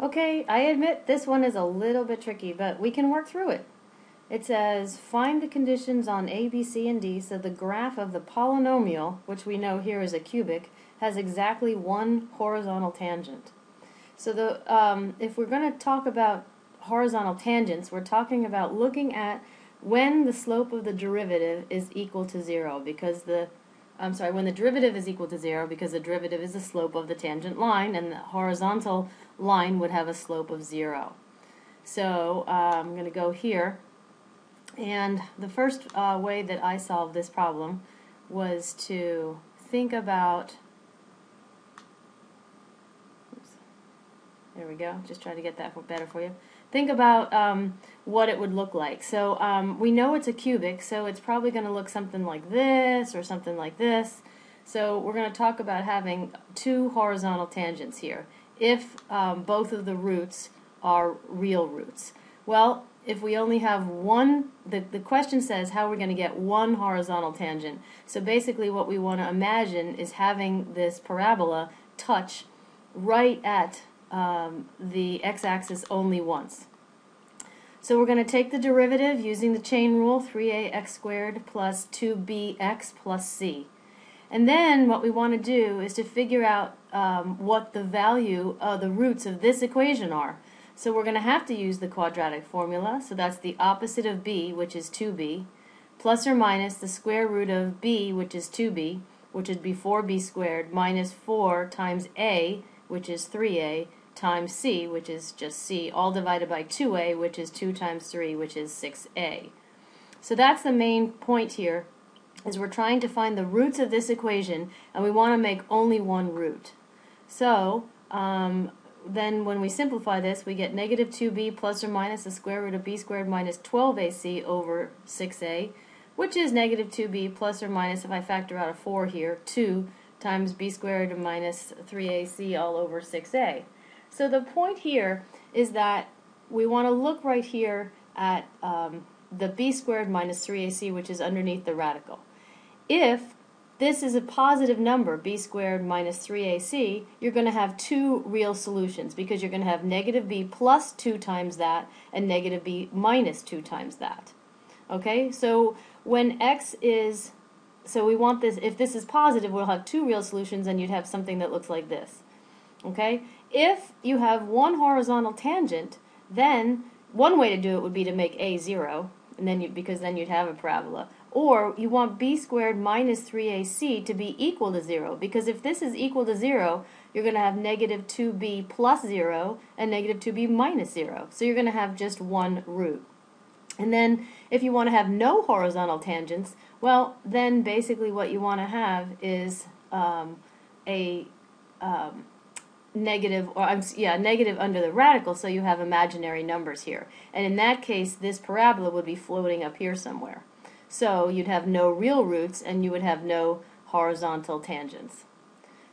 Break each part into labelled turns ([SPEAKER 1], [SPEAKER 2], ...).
[SPEAKER 1] Okay, I admit this one is a little bit tricky, but we can work through it. It says, find the conditions on A, B, C, and D so the graph of the polynomial, which we know here is a cubic, has exactly one horizontal tangent. So if we're going to talk about horizontal tangents, we're talking about looking at when the slope of the derivative is equal to 0, because when the derivative is equal to 0, because the derivative is the slope of the tangent line, and the horizontal line would have a slope of 0. So I'm going to go here, and the first way that I solved this problem was to think about, there we go, just try to get that better for you. Think about what it would look like. So we know it's a cubic, so it's probably going to look something like this or something like this. So we're going to talk about having two horizontal tangents here, if both of the roots are real roots. Well, if we only have one, the question says how we're going to get one horizontal tangent. So basically what we want to imagine is having this parabola touch right at the x-axis only once. So we're going to take the derivative using the chain rule, 3ax squared plus 2bx plus c. And then what we want to do is to figure out what the value of the roots of this equation are. So we're going to have to use the quadratic formula, so that's the opposite of b, which is 2b, plus or minus the square root of b, which is 2b, which would be 4b squared, minus 4 times a, which is 3a, times c, which is just c, all divided by 2a, which is 2 times 3, which is 6a. So that's the main point here, is we're trying to find the roots of this equation, and we want to make only one root. So then when we simplify this, we get negative 2b plus or minus the square root of b squared minus 12ac over 6a, which is negative 2b plus or minus, if I factor out a 4 here, 2 times b squared minus 3ac all over 6a. So the point here is that we want to look right here at the b squared minus 3ac, which is underneath the radical. If this is a positive number, b squared minus 3ac, you're going to have two real solutions, because you're going to have negative b plus 2 times that and negative b minus 2 times that. Okay, so when x is, so we want this, if this is positive, we'll have two real solutions, and you'd have something that looks like this. Okay, if you have one horizontal tangent, then one way to do it would be to make a 0, and then because then you'd have a parabola. Or you want b squared minus 3ac to be equal to 0, because if this is equal to 0, you're going to have negative 2b plus 0 and negative 2b minus 0. So you're going to have just one root. And then if you want to have no horizontal tangents, well, then basically what you want to have is negative under the radical, so you have imaginary numbers here. And in that case, this parabola would be floating up here somewhere. So you'd have no real roots, and you would have no horizontal tangents.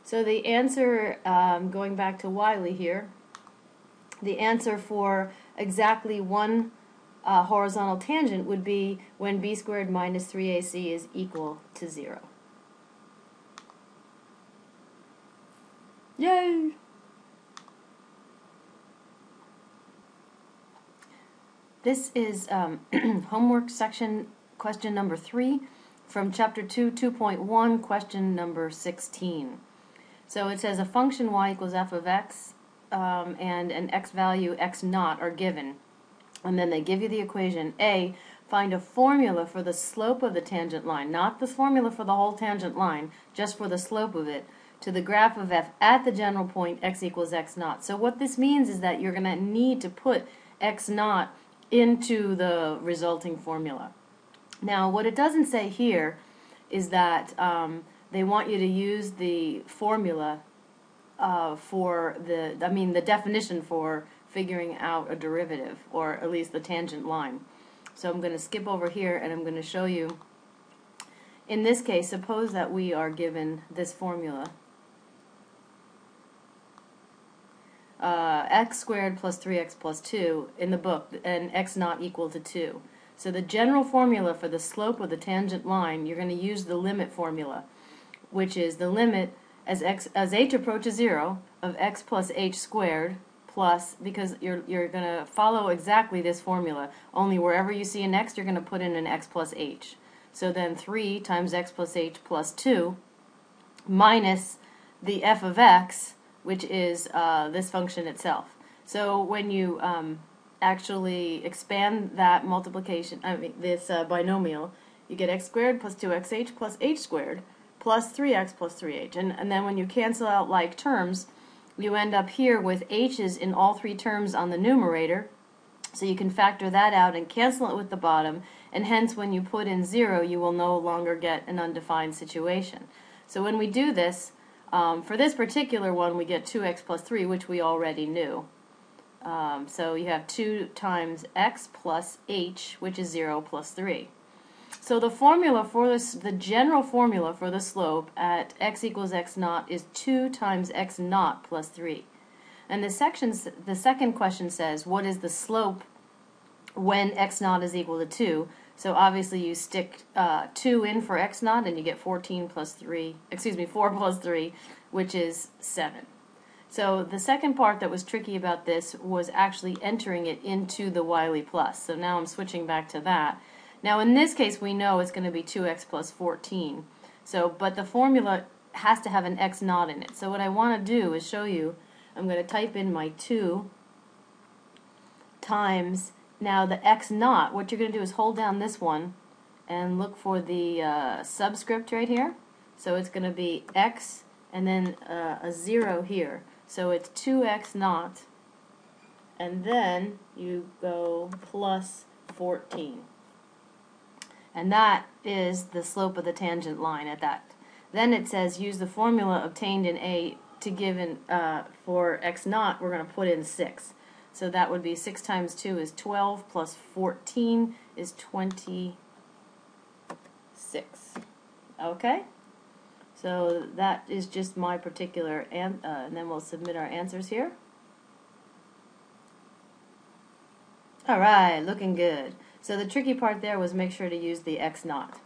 [SPEAKER 1] So the answer, going back to Wiley here, the answer for exactly one horizontal tangent would be when b squared minus 3ac is equal to 0. Yay! This is homework section question number 3 from chapter 2, 2.1, question number 16. So it says a function y equals f of x and an x value x naught are given. And then they give you the equation A, find a formula for the slope of the tangent line, not the formula for the whole tangent line, just for the slope of it, to the graph of f at the general point x equals x naught. So what this means is that you're going to need to put x naught into the resulting formula. Now, what it doesn't say here is that they want you to use the formula for the definition for figuring out a derivative, or at least the tangent line. So I'm going to skip over here, and I'm going to show you. In this case, suppose that we are given this formula. X squared plus 3x plus 2 in the book, and x naught equal to 2. So the general formula for the slope of the tangent line, you're going to use the limit formula, which is the limit as h approaches 0 of x plus h squared plus, because you're going to follow exactly this formula, only wherever you see an x, you're going to put in an x plus h. So then 3 times x plus h plus 2 minus the f of x, which is this function itself. So when you actually expand that multiplication, this binomial, you get x squared plus 2xh plus h squared plus 3x plus 3h. And then when you cancel out like terms, you end up here with h's in all three terms on the numerator. So you can factor that out and cancel it with the bottom, and hence when you put in 0, you will no longer get an undefined situation. So when we do this, for this particular one, we get 2x plus 3, which we already knew. So you have 2 times x plus h, which is 0 plus 3. So the formula for this, the general formula for the slope at x equals x naught is 2 times x naught plus 3. And the second question says, what is the slope when x naught is equal to 2? So obviously you stick 2 in for x naught and you get 4 plus 3, which is 7. So the second part that was tricky about this was actually entering it into the Wiley plus. So now I'm switching back to that. Now in this case we know it's going to be 2x plus 14. But the formula has to have an x naught in it. So what I want to do is show you, I'm going to type in my 2 times, now the x naught, what you're going to do is hold down this one and look for the subscript right here. So it's going to be x and then a 0 here. So it's 2x naught, and then you go plus 14. And that is the slope of the tangent line at that. Then it says use the formula obtained in A to give in, for x naught, we're going to put in 6. So that would be 6 times 2 is 12 plus 14 is 26. Okay? So that is just my particular, and then we'll submit our answers here. Alright, looking good. So the tricky part there was make sure to use the x naught.